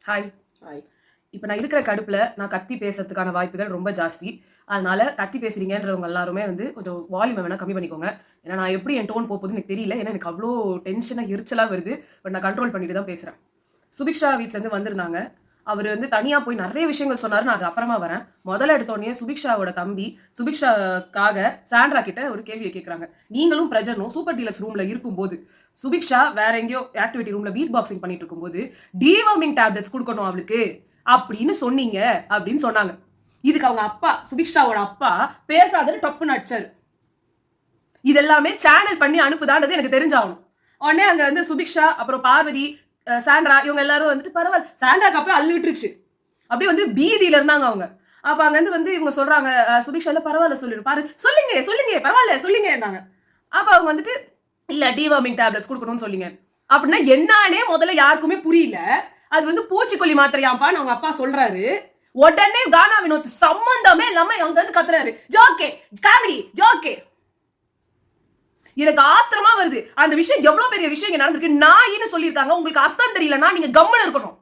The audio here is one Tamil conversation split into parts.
ஹாய். ஹாய். இப்போ நான் இருக்கிற கடுப்புல நான் கத்தி பேசுறதுக்கான வாய்ப்புகள் ரொம்ப ஜாஸ்தி. அதனால கத்தி பேசுறீங்கன்றவங்க எல்லாருமே வந்து கொஞ்சம் வால்யூமை வேணா கம்மி பண்ணிக்கோங்க. ஏன்னா நான் எப்படி என் டோன் போகுதுன்னு எனக்கு தெரியல. ஏன்னா எனக்கு அவ்வளோ டென்ஷனா எரிச்சலா வருது. பட் நான் கண்ட்ரோல் பண்ணிட்டு தான் பேசுறேன். சுபிக்ஷா வீட்லேருந்து வந்திருந்தாங்க. அவர் வந்து தனியா போய் நிறைய விஷயங்கள் சொன்னாரு. நான் அது அப்புறமா வரேன். முதல்ல எடுத்தோடனே சுபிக்ஷாவோட தம்பி சுபிக்ஷாக்காக சாண்ட்ரா கிட்ட ஒரு கேள்வியை கேட்குறாங்க. நீங்களும் பிரஜனும் சூப்பர் டீலக்ஸ் ரூம்ல இருக்கும்போது சுபிக்ஷா வேற எங்கேயோ ஆக்டிவிட்டி ரூம்ல பீட் பாக்ஸிங் பண்ணிட்டு இருக்கும்போது டிவார்மிங் டேப்லெட்ஸ் கொடுக்கணும் அவளுக்கு அப்படின்னு சொன்னீங்க அப்படின்னு சொன்னாங்க. இதுக்கு அவங்க அப்பா சுபிக்ஷாவோட அப்பா பேசாதன்னு டப்புன்னு அடிச்சாரு. இதெல்லாமே சேனல் பண்ணி அனுப்புதான்றது எனக்கு தெரிஞ்சாகணும். உடனே அங்க வந்து சுபிக்ஷா அப்புறம் பார்வதி சாண்ட்ரா இவங்க எல்லாரும் வந்துட்டு பரவாயில்ல சாண்ட்ராக்கு அப்போ அள்ளு விட்டுருச்சு. அப்படியே வந்து பீதியில இருந்தாங்க அவங்க. அப்ப அங்க வந்து இவங்க சொல்றாங்க சுபிக்ஷா இல்ல பரவாயில்ல சொல்லிடு பாரு சொல்லுங்க சொல்லுங்க பரவாயில்ல சொல்லுங்கன்னாங்க. அப்ப அவங்க வந்துட்டு இல்ல டிவார்மிங் டேப்லெட்ஸ் கொடுக்கணும்னு சொல்லிங்க அப்படின்னா என்னன்னே முதல்ல யாருக்குமே புரியல. அது வந்து பூச்சிக்கொல்லி மாத்திரையாம்பான்னு அவங்க அப்பா சொல்றாரு. உடனே கானா வினோத் சம்பந்தமே இல்லாம அங்க வந்து கத்துறாரு ஜோக்கே காமெடி ஜோக்கே. எனக்கு ஆத்திரமா வருது. அந்த விஷயம் எவ்வளவு பெரிய விஷயம் இங்க நடந்திருக்கு. நாயின்னு சொல்லியிருக்காங்க. உங்களுக்கு அர்த்தம் தெரியலன்னா நீங்க கம்முன்னு இருக்கணும்.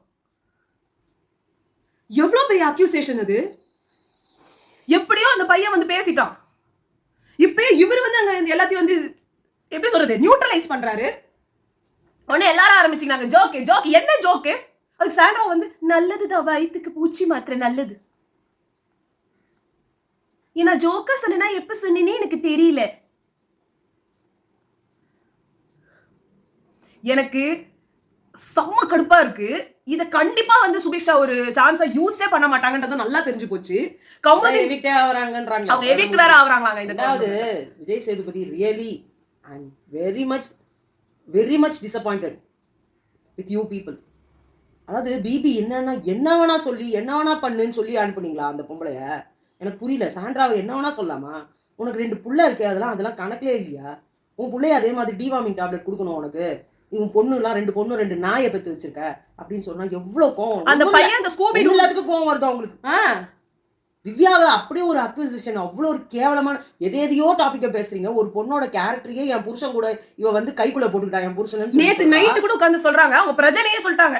எவ்வளவு பெரிய அக்யூசேஷன் அது. எப்படியோ அந்த பையன் வந்து பேசிட்டான். இப்பயே இவர் வந்து அங்க எல்லாத்தையும் வந்து எப்படி சொல்றது நியூட்ரலைஸ் பண்றாரு. உடனே எல்லாரும் ஆரம்பிச்சுக்கிறாங்க ஜோக்கே ஜோக். என்ன ஜோக்கு? அதுக்கு சாண்ட்ரா வந்து நல்லதுதான் வயிற்றுக்கு பூச்சி மாத்திரை நல்லது. ஏன்னா ஜோக்கா சொன்னா எப்ப சொன்னேனே எனக்கு தெரியல. எனக்கு செம்ம கடுப்பா இருக்கு. இத கண்டிப்பா வந்து சுபிக்ஷா ஒரு சான்ஸா யூஸே பண்ண மாட்டாங்கன்றது நல்லா தெரிஞ்சு போச்சு. கம்பெனி எவிக்ட் ஆவறாங்கன்றாங்க. அவங்க எவிக்ட் வேற ஆவறாங்களாங்க. இதாவது Vijay Sethupathi really I am very much disappointed with you people. அதாவது பிபி என்ன வேணா சொல்லி என்ன வேணா பண்ணுன்னு சொல்லி அனுப்புனீங்களா அந்த பொம்பளைய? எனக்கு புரியல. சாண்ட்ராவை என்ன வேணா சொல்லாமா? உனக்கு 2 புள்ள இருக்கு. அதெல்லாம் கணக்கிலே இல்லையா? உன் பிள்ளைய அதே மாதிரி டிவார்மிங் டேப்லெட் கொடுக்கணும் உனக்கு. இவன் பொண்ணுலாம் 2 பொண்ணு 2 நாயை பெற்று வச்சிருக்க அப்படின்னு சொன்னா எவ்வளவு கோவம். அந்த பையன் அந்த ஸ்கூபி எல்லாத்துக்கும் கோவம் வருதா உங்களுக்கு? திவ்யாவை அப்படியே ஒரு அக்யூசிஷன் அவ்வளோ ஒரு கேவலமான எதையோ டாபிக்கை பேசுறீங்க. ஒரு பொண்ணோட கேரக்டரையே என் புருஷன் கூட இவ வந்து கைக்குள்ள போட்டுக்கிட்டா என் புருஷன். நேத்து நைட்டு கூட உட்காந்து சொல்றாங்க. அவங்க பிரஜனையே சொல்லிட்டாங்க.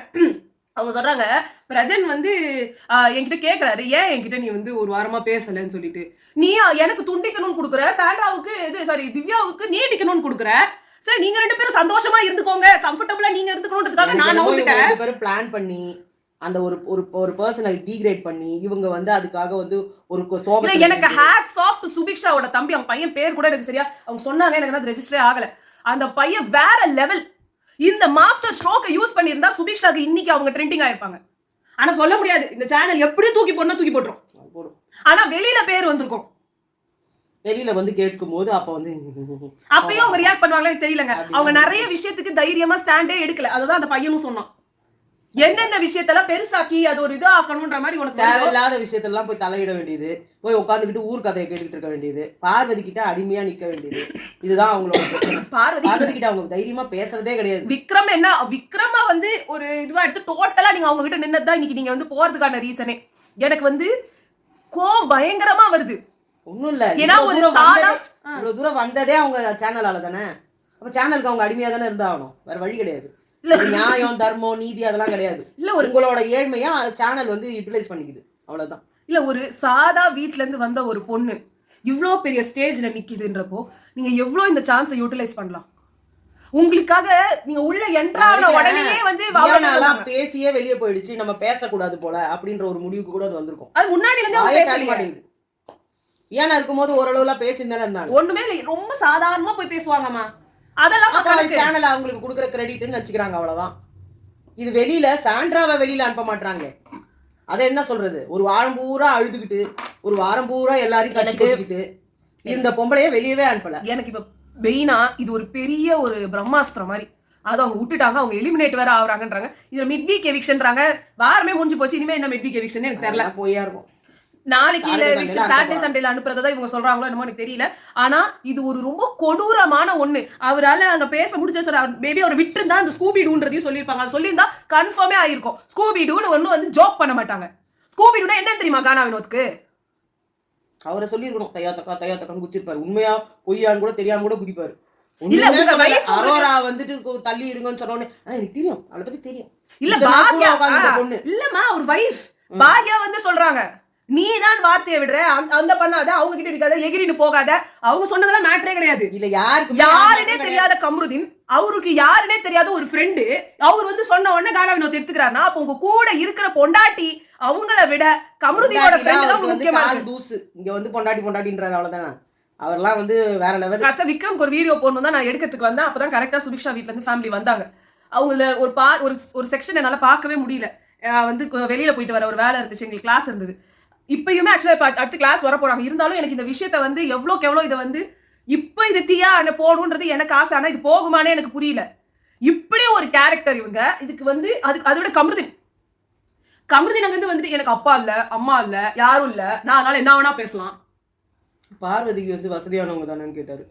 அவங்க சொல்றாங்க பிரஜன் வந்து என்கிட்ட கேக்குறாரு ஏன் என்கிட்ட நீ வந்து ஒரு வாரமா பேசலன்னு சொல்லிட்டு. நீ எனக்கு துண்டிக்கணும்னு கொடுக்குற சாண்ட்ராவுக்கு திவ்யாவுக்கு நீட்டிக்கணும்னு கொடுக்குற. சரி நீங்க 2 பேரும் சந்தோஷமா இருந்துக்கோங்க கம்ஃபர்டபுளா நீங்க இருந்துக்கணும்ன்றதுக்காக நான் நவுந்துட்டேன். 2 பேரும் பிளான் பண்ணி அந்த ஒரு பர்சனை டீக்ரேட் பண்ணி இவங்க வந்து அதுக்காக வந்து ஒரு சோக. எனக்கு ஹேட்ஸ் ஆஃப் டு சுபிக்ஷாவோட தம்பி. அவங்க பையன் பேர் கூட எனக்கு சரியா அவங்க சொன்னாங்க. எனக்கு அது ரெஜிஸ்டரே ஆகல. அந்த பையன் வேற லெவல். இந்த மாஸ்டர் ஸ்ட்ரோக்கை யூஸ் பண்ணியிருந்தா சுபிக்ஷாக்கு இன்னைக்கு அவங்க ட்ரெண்டிங் ஆயிருப்பாங்க. ஆனா சொல்ல முடியாது. இந்த சேனல் எப்படி தூக்கி போட்டுரும். ஆனா வெளியில பேர் வந்திருக்கும். வெளியில வந்து கேட்கும் போது அப்ப வந்து அப்பயும் அவங்க ரியாக்ட் பண்ணுவாங்களே தெரியலங்க. அவங்க நிறைய விஷயத்துக்கு தைரியமா ஸ்டாண்டே எடுக்கல. அதுதான் அந்த பையனும் சொன்னான். என்னென்ன விஷயத்தெல்லாம் பெருசாக்கி அது ஒரு இது ஆக்கணும்ன்ற மாதிரி உனக்கு தேவையில்லாத விஷயத்தெல்லாம் போய் தலையிட வேண்டியது. போய் உட்காந்துக்கிட்டு ஊர் கதையை கேட்டுக்கிட்டு இருக்க வேண்டியது. பார்வதி கிட்ட அடிமையா நிக்க வேண்டியது. இதுதான் அவங்களோட பார்வதி கிட்ட அவங்க தைரியமா பேசுறதே கிடையாது. விக்ரமா வந்து ஒரு இதுவா எடுத்து டோட்டலா நீங்க அவங்க கிட்ட நின்னதுதான் இன்னைக்கு நீங்க வந்து போறதுக்கான ரீசனே. எனக்கு வந்து கோவம் பயங்கரமா வருது. ஒண்ணும் இல்ல. ஏன்னா இவ்வளவு தூரம் வந்ததே அவங்க சேனலால தானே. அப்ப சேனலுக்கு அவங்க அடிமையா தானே இருந்தாகணும். வேற வழி கிடையாது. நியாயம் தர்மம் நீதி அதெல்லாம் கிடையாது. இல்ல உங்களோட ஏழ்மையா சேனல் வந்து யூட்டிலைஸ் பண்ணிக்குது. அவ்வளவுதான். இல்ல ஒரு சாதா வீட்ல இருந்து வந்த ஒரு பொண்ணு இவ்வளோ பெரிய ஸ்டேஜ்ல நிக்குதுன்றப்போ நீங்க எவ்வளவு இந்த சான்ஸை யூட்டிலைஸ் பண்ணலாம். உங்களுக்காக நீங்க உள்ள என்ட்ரான உடனே வந்து பேசியே வெளியே போயிடுச்சு. நம்ம பேசக்கூடாது போல அப்படின்ற ஒரு முடிவுக்கு கூட அது வந்திருக்கும். அது முன்னாடில இருந்தே ஏன்னா இருக்கும்போது ஓரளவுலாம் பேசியிருந்தானே இருந்தாங்க. ஒண்ணுமே இல்லை. ரொம்ப சாதாரணமா போய் பேசுவாங்கம்மா. அதெல்லாம் சேனல் அவங்களுக்கு கொடுக்குற கிரெடிட்னு வச்சுக்கிறாங்க. அவ்வளவுதான். இது வெளியில சாண்ட்ராவை வெளியில அனுப்ப மாட்டாங்க. அதை என்ன சொல்றது? ஒரு வாரம் பூரா அழுதுகிட்டு ஒரு வாரம் பூரா எல்லாரையும் கட்டிக்கிட்டு இந்த பொம்பளைய வெளியவே அனுப்பல. எனக்கு இப்ப மெயினா இது ஒரு பெரிய ஒரு பிரம்மாஸ்திரம் மாதிரி. அதை அவங்க விட்டுட்டாங்க. அவங்க எலிமினேட் வேற ஆகுறாங்கன்றாங்க. இதுல மிட் வீக் எவிக்ஷன்றாங்க. வாரமே முடிஞ்சு போச்சு. இனிமே என்ன மிட் வீக் எவிக்ஷன் எனக்கு தெரியல. போயா இருக்கும். நாளைக்கு சாட்டர்டே சண்டேல அனுப்புறதா இவங்க சொல்றாங்களோ என்னமோ எனக்கு தெரியல. ஆனா இது ஒரு ரொம்ப கொடூரமான ஒண்ணு. அவரால் அங்க பேச முடிஞ்ச மேபி அவர் விட்டு இருந்தா அந்த ஸ்கூபி டூன்றதையும் சொல்லியிருப்பாங்க. அது சொல்லியிருந்தா கன்ஃபார்மே ஆயிருக்கும். ஸ்கூபி டூன்னு ஒன்னும் வந்து ஜோக் பண்ண மாட்டாங்க. ஸ்கூபி டூனா என்னன்னு தெரியுமா கானா வினோத்க்கு? அவரை சொல்லியிருக்கணும். தையா தக்கான்னு குச்சிருப்பாரு. உண்மையா பொய்யான்னு கூட தெரியாம கூட குதிப்பாரு. இல்ல ஒண்ணுமே உங்க சொல்லல. வைஃப் அரோரா வந்துட்டு தள்ளி இருங்கன்னு சொன்ன உடனே எனக்கு தெரியும், அவளை பத்தி தெரியும். இல்ல இத்தனை நாள் கூட பாக்யா உட்கார்ந்திருந்த பொண்ணு. இல்லம்மா ஒரு வைஃப் பாக்யா வந்து சொல்றாங்க நீ தான் வார்த்தையை விடுற அந்த பண்ணாத அவங்க கிட்ட இருக்காத எகிரின்னு போகாத அவங்க சொன்னதெல்லாம் மேட்டரே கிடையாது. இல்ல யாருக்கு யாருனே தெரியாத கம்ருதீன் அவருக்கு யாருனே தெரியாத ஒரு ஃப்ரெண்டு அவர் வந்து சொன்ன உடனே கானா வினோத் எடுத்துக்கிறாருன்னா அப்ப உங்க கூட இருக்கிற பொண்டாட்டி அவங்கள விட கம்ருதீனோட ஃப்ரெண்ட் தான் முக்கியமா இருக்கு. தூசு இங்க வந்து பொண்டாட்டின்றாரு அவ்வளவுதானே. அவர்லாம் வந்து வேற லெவல். கரெக்டா விக்ரம்க்கு ஒரு வீடியோ போடணும் தான் நான் எடுக்கிறதுக்கு வந்தேன். அப்பதான் கரெக்டா சுபிக்ஷா வீட்ல இருந்து ஃபேமிலி வந்தாங்க. அவங்கள ஒரு செக்ஷன் என்னால பார்க்கவே முடியல. வந்து வெளியில போயிட்டு வர ஒரு வேலை இருந்துச்சு, எங்களுக்கு கிளாஸ் இருந்தது. இப்பயுமே ஆக்சுவலா அடுத்த கிளாஸ் வர போறாங்க. இருந்தாலும் எனக்கு இந்த விஷயத்த வந்து எவ்வளோக்கு எவ்வளோ இதை வந்து இப்ப இது தீயா போடுன்றது எனக்கு ஆசை. ஆனா இது போகுமானே எனக்கு புரியல. இப்படி ஒரு கேரக்டர் இவங்க இதுக்கு வந்து அதை விட கமருதீன் அங்க வந்துட்டு எனக்கு அப்பா இல்ல அம்மா இல்ல யாரும் இல்ல நான் அதனால என்ன வேணா பேசலாம். பார்வதிக்கு வந்து வசதியானவங்க தானேன்னு கேட்டாரு.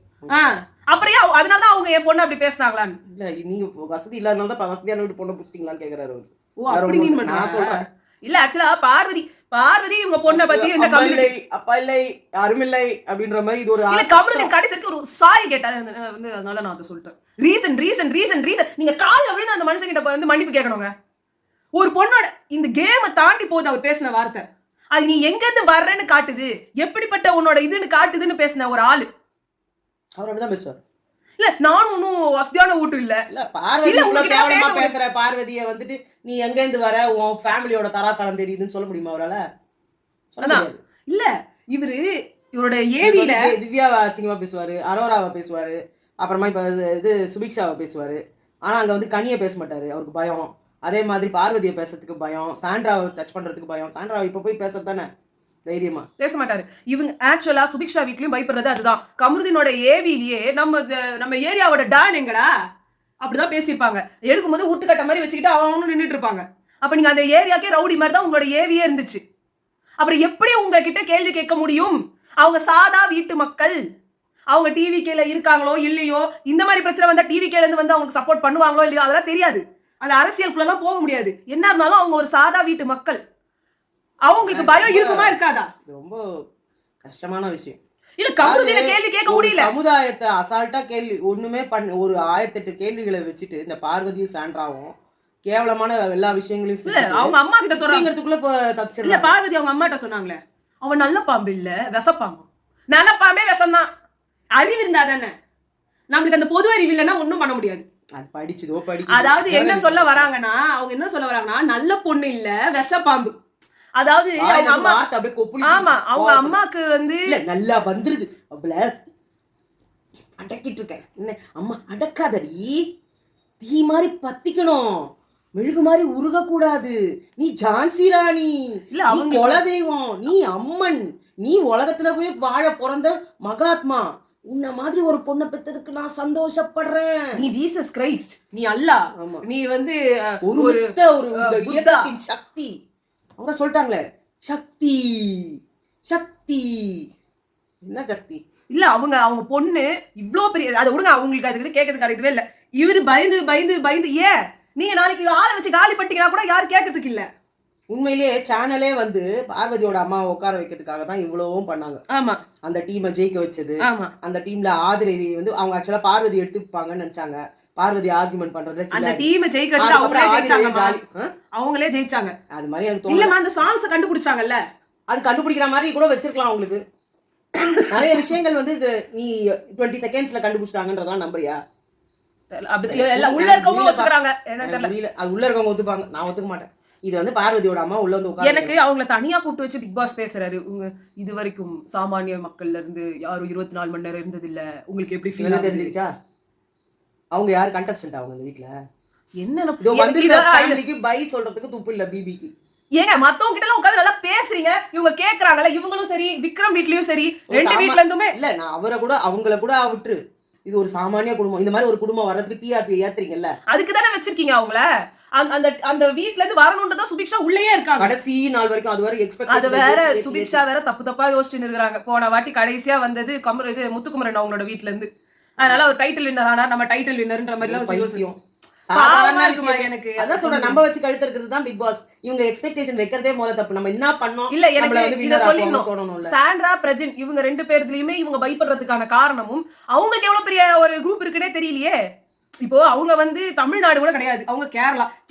அப்புறம் அதனாலதான் அவங்க என் பொண்ணு அப்படி பேசினாங்களான்னு. இல்ல நீங்க வசதி இல்லாதனால தான் வசதியான வீட்டு பொண்ணை புடிச்சிட்டீங்களான்னு கேக்குறாரு அவரு. ஓ அப்படி மீன் நான் பண்றேன் சொல்றேன். இல்ல ஆக்சுவலா பார்வதி இவங்க பொண்ணை பத்தி இந்த கம்யூனிட்டி அப்பா இல்லை யாரும் இல்லை அப்படின்ற மாதிரி இது ஒரு இல்ல கமருதீன் கடைசிக்கு ஒரு சாரி கேட்டாரு வந்து அதனால நான் அதை சொல்லிட்டேன். ரீசன் நீங்க கால்ல விழுந்து அந்த மனுஷன் கிட்ட வந்து மன்னிப்பு கேட்கணுங்க. ஒரு பொண்ணோட இந்த கேமை தாண்டி போகுது அவர் பேசின வார்த்தை. அது நீ எங்க இருந்து வர்றேன்னு காட்டுது, எப்படிப்பட்ட உன்னோட இதுன்னு காட்டுதுன்னு பேசின ஒரு ஆளு. அவர் அப்படிதான் பேசுவார். இல்ல நானும் ஒன்னும் வசதியான வீட்டு இல்ல. இல்ல பார்வதி பேசுற பார்வதியை வந்துட்டு நீ எங்க இருந்து வர உன் ஃபேமிலியோட தராதரம் தெரியுதுன்னு சொல்ல முடியுமா அவரால? இல்ல இவரோட ஏவில திவ்யாவை அசிங்கமா பேசுவாரு, அரோராவை பேசுவாரு, அப்புறமா இப்ப இது சுபிக்ஷாவை பேசுவாரு. ஆனா அங்க வந்து கனியை பேச மாட்டாரு, அவருக்கு பயம். அதே மாதிரி பார்வதியை பேசுறதுக்கு பயம், சாண்ட்ராவை டச் பண்றதுக்கு பயம். சாண்ட்ராவை இப்ப போய் பேசுறது தானே தைரியமா பேச மாட்டாரு. இவங்க ஆக்சுவலா சுபிக்ஷா வீட்லயும் பயப்படுறது அதுதான். கமருதீனோட ஏவிலேயே நம்ம ஏரியாவோட டான் எங்கடா அப்படிதான் பேசியிருப்பாங்க. எடுக்கும்போது ஊட்டுக்கட்ட மாதிரி வச்சுக்கிட்டு அவனும் நின்றுட்டு இருப்பாங்க. அப்ப நீங்க அந்த ஏரியாக்கே ரவுடி மாதிரி தான் உங்களோட ஏவியே இருந்துச்சு. அப்புறம் எப்படி உங்ககிட்ட கேள்வி கேட்க முடியும்? அவங்க சாதா வீட்டு மக்கள். அவங்க டிவிகேல இருக்காங்களோ இல்லையோ, இந்த மாதிரி பிரச்சனை வந்தா டிவிகேல இருந்து வந்து அவங்களுக்கு சப்போர்ட் பண்ணுவாங்களோ இல்லையோ அதெல்லாம் தெரியாது. அந்த அரசியலுக்குள்ளலாம் போக முடியாது. என்ன இருந்தாலும் அவங்க ஒரு சாதா வீட்டு மக்கள். அவங்களுக்கு பயம் இருக்குமா இருக்காதா? ரொம்ப கஷ்டமான விஷயம். இல்ல கமருதீன கேள்வி கேட்க முடியல. சமுதாயத்தை அசால்ட்டா கேள்வி ஒண்ணுமே ஒரு 1008 கேள்விகளை வச்சுட்டு இந்த பார்வதியும் சாண்ட்ராவும் கேவலமான எல்லா விஷயங்களையும் இல்ல அவங்க அம்மா கிட்ட சொல்றாங்கிறதுக்குள்ள தப்பிச்சிடலாம். இல்ல பார்வதி அவங்க அம்மாட்ட சொன்னாங்களே அவன் நல்ல பாம்பு இல்ல விஷப்பாம்பு. நல்ல பாம்பே விஷம்தான். அறிவு இருந்தா தானே. நம்மளுக்கு அந்த பொது அறிவு இல்லைன்னா ஒன்னும் பண்ண முடியாது. அதாவது என்ன சொல்ல வராங்கன்னா அவங்க என்ன சொல்ல வராங்கன்னா நல்ல பொண்ணு இல்ல விஷப்பாம்பு. அதாவது அவங்க அம்மா ஆமா அவங்க அம்மாக்கு வந்து நல்லா வந்துருது அவள அடக்கிட்டு இருக்கேன். என்ன அம்மா அடக்காதடி, தீ மாதிரி பத்திக்கணும், மெழுகு மாதிரி உருக கூடாது. நீ ஜான்சி ராணி, இல்ல அவங்க குல தெய்வம், நீ அம்மன், நீ உலகத்துல போய் வாழ பிறந்த மகாத்மா. உன்ன மாதிரி ஒரு பொண்ணை பெற்றதுக்கு நான் சந்தோஷப்படுறேன். நீ ஜீசஸ் கிரைஸ்ட், நீ அல்லாஹ், நீ வந்து ஒரு இயக்கத்தின் சக்தி. அவங்க சொல்லிட்டாங்களே சக்தி சக்தி. என்ன சக்தி? இல்ல அவங்க பொண்ணு இவ்ளோ பெரிய அதை விடுங்க, அவங்களுக்கு அதுக்கு கேட்கறதுக்கு கிடைக்கவே இல்லை. இவரு பயந்து பயந்து பயந்து ஏன் நீங்க நாளைக்கு ஆளை வச்சு காலி பண்ணிட்டீங்கன்னா கூட யாரும் கேட்கறதுக்கு இல்ல. உண்மையிலேயே சேனலே வந்து பார்வதியோட அம்மாவை உட்கார வைக்கிறதுக்காக தான் இவ்வளவும் பண்ணாங்க. ஆமா அந்த டீமை ஜெயிக்க வச்சது. ஆமா அந்த டீம்ல ஆதிரை வந்து அவங்க ஆக்சுவலா பார்வதி எடுத்துப்பாங்கன்னு நினைச்சாங்க. பார்வதி ஆர்குமெண்ட் பண்றதுல அந்த டீமை ஜெயிக்க வச்சு அவங்களே ஜெயிச்சாங்க. அவங்களே ஜெயிச்சாங்க. அது மாதிரி எனக்கு தோணுது. இல்லமா அந்த சாங்ஸ் கண்டுபிடிச்சாங்கல்ல, அது கண்டுபிடிக்கிற மாதிரி கூட வச்சிருக்கலாம். அவங்களுக்கு நிறைய விஷயங்கள் வந்து நீ 20 செகண்ட்ஸ்ல கண்டுபிடிச்சாங்கன்றதான் நம்புறியா? உள்ள இருக்கவங்க ஒத்துக்கறாங்க. என்ன தெரியல, அது உள்ள இருக்கவங்க ஒத்துப்பாங்க, நான் ஒத்துக்க மாட்டேன். இது வந்து பார்வதியோட அம்மா உள்ள வந்து உட்கார்ந்து எனக்கு அவங்கள தனியா கூப்பிட்டு வச்சு பிக் பாஸ் பேசுறாரு. உங்க இது வரைக்கும் சாமானிய மக்கள்ல இருந்து யாரும் 24 மணி நேரம் இருந்தது இல்ல, உங்களுக்கு எப்படி ஃபீல் தெரிஞ்சுச்சா? அவங்க யாரு கண்டஸ்டன்ட்? அவங்க இந்த வீட்ல என்ன பை சொல்றதுக்கு துப்பு இல்ல பிபிக்கு. ஏங்க மத்தவங்க கிட்ட எல்லாம் உட்கார்ந்து நல்லா பேசுறீங்க, இவங்க கேக்குறாங்கல்ல. இவங்களும் சரி விக்ரம் வீட்லயும் சரி ரெண்டு வீட்ல இருந்துமே இல்ல. நான் அவரை கூட அவங்கள கூட விட்டுரு, இது ஒரு சாமானிய குடும்பம். இந்த மாதிரி ஒரு குடும்பம் வரதுக்கு டிஆர்பி ஏத்துறீங்கல்ல, அதுக்கு தானே வச்சிருக்கீங்க அவங்கள. அந்த வீட்ல இருந்து வரணும்ன்றதா சுபிக்ஷா உள்ளேயே இருக்காங்க கடைசி நாள் வரைக்கும். அது வரை எக்ஸ்பெக்ட். அது வேற சுபிக்ஷா வேற தப்பா யோசிச்சுன்னு இருக்காங்க. போன வாட்டி கடைசியா வந்தது முத்துக்குமரன் அவங்களோட வீட்ல இருந்து. அதனால ஒரு டைட்டில் வின்னர் ஆனா நம்ம டைட்டில் வின்னர்ன்ற மாதிரி எல்லாம் யோசிக்கும். பாவமா இருக்குமா எனக்கு அதான் சொல்றேன், நம்ம வச்சு கழுத்து இருக்கிறது தான் பிக் பாஸ். இவங்க எக்ஸ்பெக்டேஷன் வைக்கிறதே முதல்ல தப்பு. நம்ம என்ன பண்ணோம் இல்ல எனக்கு நம்மள வந்து இத winner சொல்லிடணும். தோணணும்ல. சாண்ட்ரா பிரஜின் இவங்க 2 பேர்லயுமே இவங்க பயப்படுறதுக்கான காரணமும் அவங்களுக்கு எவ்வளவு பெரிய ஒரு குரூப் இருக்குன்னே தெரியலையே. இப்போ அவங்க வந்து தமிழ்நாடு கூட கிடையாது, அவங்க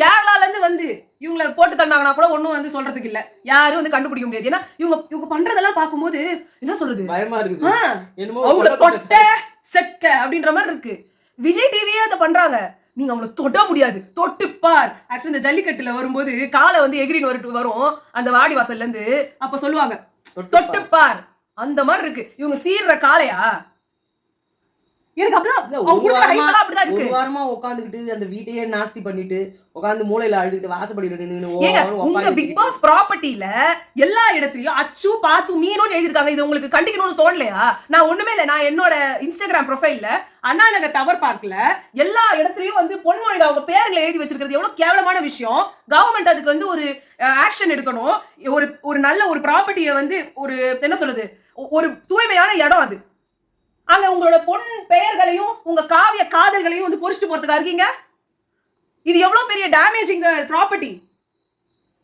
கேரளால இருந்து வந்து இவங்களை போட்டு தந்தாங்கன்னா கூட ஒண்ணும் வந்து சொல்றதுக்கு இல்ல, யாரும் வந்து கண்டுபிடிக்க முடியாது. ஏன்னா இவங்க பண்றதெல்லாம் பார்க்கும்போது என்ன சொல்றது, பயமா இருக்குது. என்னமோ அவங்கள தொட்ட செக்க அப்படின்ற மாதிரி இருக்கு. விஜய் டிவியே அதை பண்றாங்க. நீங்க அவங்கள தொட முடியாது, தொட்டு பார். ஆக்சுவலி இந்த ஜல்லிக்கட்டுல வரும்போது காலை வந்து எகிரின்னு வரும் அந்த வாடி வாசல்ல இருந்து, அப்ப சொல்லுவாங்க தொட்டு பார். அந்த மாதிரி இருக்கு இவங்க சீர்ற காளையா. எனக்கு அப்படிதான் இருக்கு. ஒரு வாரமா உட்காந்துக்கிட்டு அந்த வீட்டையே நாஸ்தி பண்ணிட்டு உட்காந்து மூளையில அழுதுட்டு வாசப்படியில உங்க பிக் பாஸ் ப்ராப்பர்ட்டில எல்லா இடத்துலயும் அச்சு பாத்து மீனும் எழுதிருக்காங்க. இது உங்களுக்கு கண்டிக்கணும்னு தோணலையா? நான் ஒண்ணுமே இல்ல, நான் என்னோட இன்ஸ்டாகிராம் ப்ரொஃபைல்ல அண்ணா நகர் டவர் பார்க்ல எல்லா இடத்துலயும் வந்து பொன்மொழிகள் அவங்க பேர்களை எழுதி வச்சிருக்கிறது எவ்வளவு கேவலமான விஷயம். கவர்மெண்ட் அதுக்கு வந்து ஒரு ஆக்ஷன் எடுக்கணும். ஒரு நல்ல ஒரு ப்ராப்பர்ட்டியை வந்து ஒரு என்ன சொல்றது, ஒரு தூய்மையான இடம் அது. அங்க உங்களோட பொன் பெயர்களையும் உங்க காவிய காதல்களையும் வந்து பொறிச்சிட்டு போறதுக்கா இருக்கீங்க? இது எவ்வளவு பெரிய டேமேஜிங் ப்ராப்பர்ட்டி.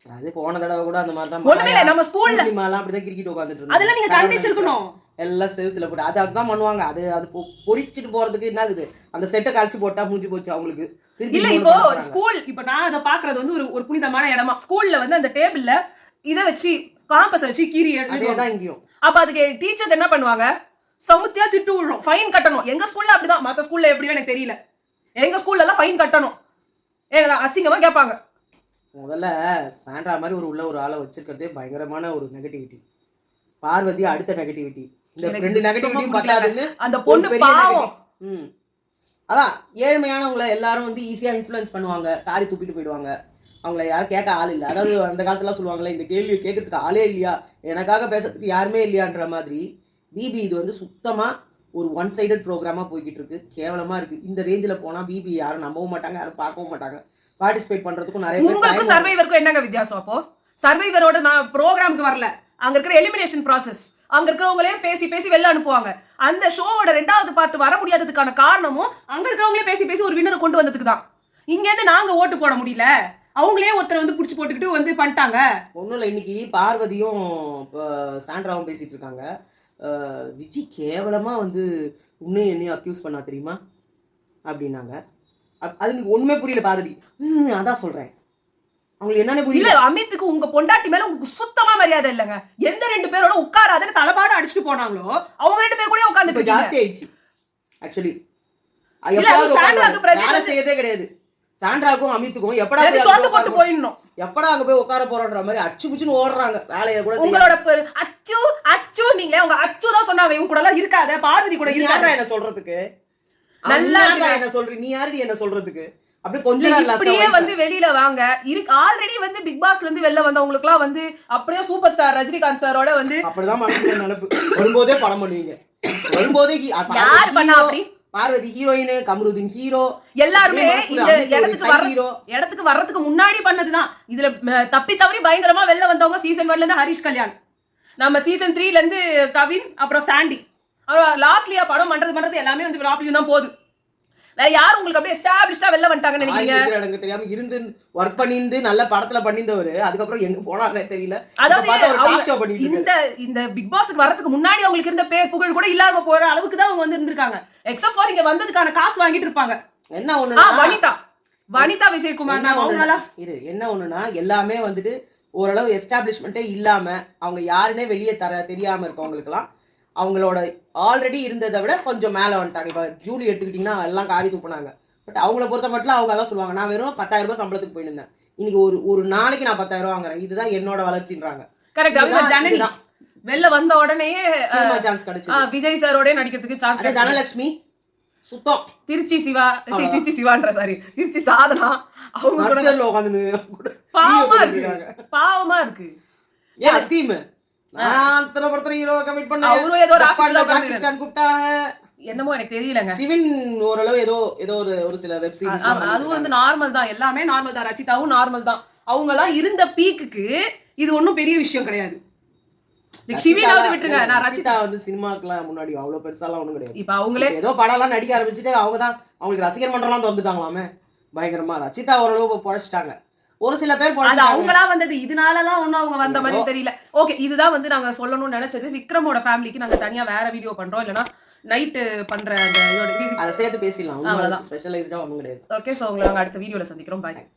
அது போன தடவை கூட அந்த மாதிரி தான். ஒண்ணுமே இல்ல, நம்ம ஸ்கூல்ல அப்படிதான் கிரிக்கெட் உட்காந்துட்டு இருந்தோம். அதெல்லாம் நீங்க கண்டிச்சிருக்கணும். எல்லாம் செவுத்துல போட்டு அதுதான் பண்ணுவாங்க. அது பொறிச்சிட்டு போறதுக்கு என்ன ஆகுது, அந்த செட்டை கழிச்சு போட்டா மூஞ்சி போச்சு அவங்களுக்கு. இல்ல இப்போ ஸ்கூல், இப்ப நான் அதை பாக்குறது வந்து ஒரு புனிதமான இடமா. ஸ்கூல்ல வந்து அந்த டேபிள்ல இத வச்சு காம்பஸ் வச்சு கீறி அதேதான் இங்கேயும். அப்ப அதுக்கு டீச்சர்ஸ் என்ன பண்ணுவாங்க, சமுத்தியா திட்டு விழும், ஃபைன் கட்டணும். எங்க ஸ்கூல்ல அப்படிதான், மத்த ஸ்கூல்ல எப்படியோ எனக்கு தெரியல. எங்க ஸ்கூல்ல எல்லாம் ஃபைன் கட்டணும், எங்களை அசிங்கமா கேட்பாங்க. முதல்ல சாண்ட்ரா மாதிரி ஒரு ஆளை வச்சிருக்கிறதே பயங்கரமான ஒரு நெகட்டிவிட்டி. பார்வதி அடுத்த நெகட்டிவிட்டி. இந்த ரெண்டு நெகட்டிவிட்டியும் பத்தாதுன்னு அந்த பொண்ணு பாவம். அதான் ஏழ்மையானவங்களை எல்லாரும் வந்து ஈஸியா இன்ஃப்ளூயன்ஸ் பண்ணுவாங்க, காரி துப்பிட்டு போயிடுவாங்க. அவங்கள யாரும் கேட்க ஆள் இல்லை. அதாவது அந்த காலத்துல சொல்லுவாங்களே, இந்த கேள்வியை கேட்கறதுக்கு ஆளே இல்லையா, எனக்காக பேசுறதுக்கு யாருமே இல்லையான்ற மாதிரி பிபி இது வந்து சுத்தமா ஒரு ஒன் சைடட் ப்ரோக்ராமா போய்கிட்டு இருக்கு. கேவலமா இருக்கு. இந்த ரேஞ்சில் போனா பிபி யாரும் நம்பவும் மாட்டாங்க, யாரும் பார்க்கவும் மாட்டாங்க. பார்ட்டிசிபேட் பண்றதுக்கும் நிறைய பேர். உங்களுக்கு சர்வைவருக்கும் என்னங்க வித்தியாசம்? அப்போ சர்வைவரோட நான் ப்ரோக்ராமுக்கு வரல, அங்க இருக்கிற எலிமினேஷன் ப்ராசஸ், அங்க இருக்கிறவங்களே பேசி பேசி வெளில அனுப்புவாங்க. அந்த ஷோவோட 2வது பார்ட் வர முடியாததுக்கான காரணமும் அங்க இருக்கிறவங்களே பேசி பேசி ஒரு வின்னரை கொண்டு வந்ததுக்கு தான். இங்க இருந்து நாங்க ஓட்டு போட முடியல, அவங்களே ஒருத்தர் வந்து புடிச்சு போட்டுக்கிட்டு வந்து பண்ணிட்டாங்க. ஒன்றும் இல்லை, இன்னைக்கு பார்வதியும் சாண்ட்ராவும் பேசிட்டு இருக்காங்க. விஜய் கேவலமா வந்து உன்னையும் என்னையும் அக்யூஸ் பண்ணா தெரியுமா அப்படின்னாங்க. அது ஒண்ணுமே புரியல பார்வதி. அதான் சொல்றேன், அவங்களுக்கு என்னன்னு புரியல. அமித்துக்கு உங்க பொண்டாட்டி மேல உங்களுக்கு சுத்தமா மரியாதை இல்லைங்க. எந்த 2 பேரோட உட்காராதுன்னு தலைபாடு அடிச்சுட்டு போனாங்களோ அவங்க 2 பேர் கூட உட்கார்ந்து ஜாஸ்தி ஆயிடுச்சு. ஆக்சுவலி வேலை செய்யதே கிடையாது. சாண்ட்ராக்கும் அமித்துக்கும் எப்படா போட்டு போயிடணும், எப்படா அங்க போய் உட்கார போறோன்ற மாதிரி அச்சு புச்சுன்னு ஓடுறாங்க. வேலையை கூட உங்களோட அச்சு அச்சு நீங்க உங்க அச்சு தான் சொன்னாங்க, இவங்க கூட எல்லாம் இருக்காத, பார்வதி கூட இருக்காத. என்ன சொல்றதுக்கு நல்லா என்ன சொல்ற, நீ யாரு என்ன சொல்றதுக்கு? அப்படி கொஞ்சம் இப்படியே வந்து வெளியில வாங்க. ஆல்ரெடி வந்து பிக் பாஸ்ல இருந்து வெளில வந்தவங்களுக்கு எல்லாம் வந்து அப்படியே சூப்பர் ஸ்டார் ரஜினிகாந்த் சாரோட வந்து அப்படிதான் மனசுல நினைப்பு. வரும்போதே படம் பண்ணுவீங்க, வரும்போதே யார் பண்ணா அப்படி? பார்வதி ஹீரோயின், கமருதீன் ஹீரோ, எல்லாருமே இந்த இடத்துக்கு வர்றதுக்கு முன்னாடி பண்ணதுதான். இதுல தப்பி தவறி பயங்கரமா வெளில வந்தவங்க சீசன் 1ல இருந்து ஹரிஷ் கல்யாண், நம்ம சீசன் 3ல இருந்து கவின், அப்புறம் சாண்டி. லாஸ்ட்லியா படம் பண்றது எல்லாமே வந்து ஃப்ளாப்லயும் தான் போகுது. யார் உங்களுக்கு அப்படியே எஸ்டாப்லிஷ்டா வெளில வந்துட்டாங்கன்னு நினைக்கிறீங்க? எனக்கு தெரியாம இருந்து ஒர்க் பண்ணிருந்து நல்ல படத்துல பண்ணிந்தவரு அதுக்கப்புறம் எங்க போனாருன்னே தெரியல. அதாவது இந்த பிக் பாஸ்க்கு வரதுக்கு முன்னாடி அவங்களுக்கு இருந்த பேர் புகழ் கூட இல்லாம போற அளவுக்கு தான் அவங்க வந்து இருந்திருக்காங்க. எக்ஸப்ட் ஃபார் இங்க வந்ததுக்கான காசு வாங்கிட்டு இருப்பாங்க. என்ன ஒண்ணு, வனிதா விஜயகுமார் என்ன ஒண்ணுனா எல்லாமே வந்துட்டு ஓரளவு எஸ்டாப்ளிஷ்மெண்ட்டே இல்லாம அவங்க யாருன்னே வெளியே தெரியாம இருக்கவங்களுக்கு எல்லாம் அவங்களோட ஆல்ரெடி இருந்ததை விட கொஞ்சம் மேலே வந்துட்டாங்க. இப்போ ஜூலி எடுத்துக்கிட்டிங்கன்னா எல்லாம் காரி தூப்புனாங்க. பட் அவங்கள பொறுத்த மட்டும் அவங்க அதான் சொல்லுவாங்க, நான் வெறும் 10,000 ரூபாய் சம்பளத்துக்கு போயிருந்தேன், இன்னைக்கு ஒரு நாளைக்கு நான் 10,000 ரூபாய் வாங்குறேன், இதுதான் என்னோட வளர்ச்சின்றாங்க. கரெக்ட். வெளில வந்த உடனே சான்ஸ் கிடைச்சு விஜய் சாரோட நடிக்கிறதுக்கு சான்ஸ். தனலட்சுமி சுத்தம், திருச்சி சாதனா அவங்க பாவமா இருக்கு. என்னமோ எனக்கு தெரியலங்க. சிவின் ஓரளவு ஏதோ ஒரு சில வெப் சீரிஸ் அதுவும் வந்து நார்மல் தான், எல்லாமே நார்மல் தான். ரச்சிதாவும் நார்மல் தான். அவங்க எல்லாம் இருந்த பீக்குக்கு இது ஒன்னும் பெரிய விஷயம் கிடையாது. சிவினாவது விட்டுருங்க, நான் ரச்சிதா வந்து சினிமாக்கெல்லாம் முன்னாடி அவ்வளவு பெருசாலாம் ஒண்ணும் கிடையாது. இப்ப அவங்களே ஏதோ படம் எல்லாம் நடிக்க ஆரம்பிச்சுட்டு அவங்களுக்கு ரசிகர் மன்றம்லாம் திறந்துட்டாங்களாமே. பயங்கரமா ரச்சிதா ஓரளவு பொழைச்சிட்டாங்க. ஒரு சில பேர் அது பொழைச்சிட்டாங்க. அவங்களா வந்தது. இதனாலலாம் ஒண்ணும் அவங்க வந்த மாரி தெரியல. ஓகே. இதுதான் வந்து நாங்க சொல்லணும்னு நெனச்சது. விக்ரமோட ஃபேமிலிக்கு நாங்க தனியா வேற வீடியோ பண்றோம். இல்லன்னா நைட்டு பண்ற அந்த இதோட அத சேர்த்து பேசிடலாம். ஒண்ணும் அவ்வளவுதான். ஸ்பெஷலைஸ்டா ஒண்ணும் கிடையாது. ஓகே. சோ உங்கள நாங்க அடுத்த வீடியோல சந்திக்கிறோம். பாய்.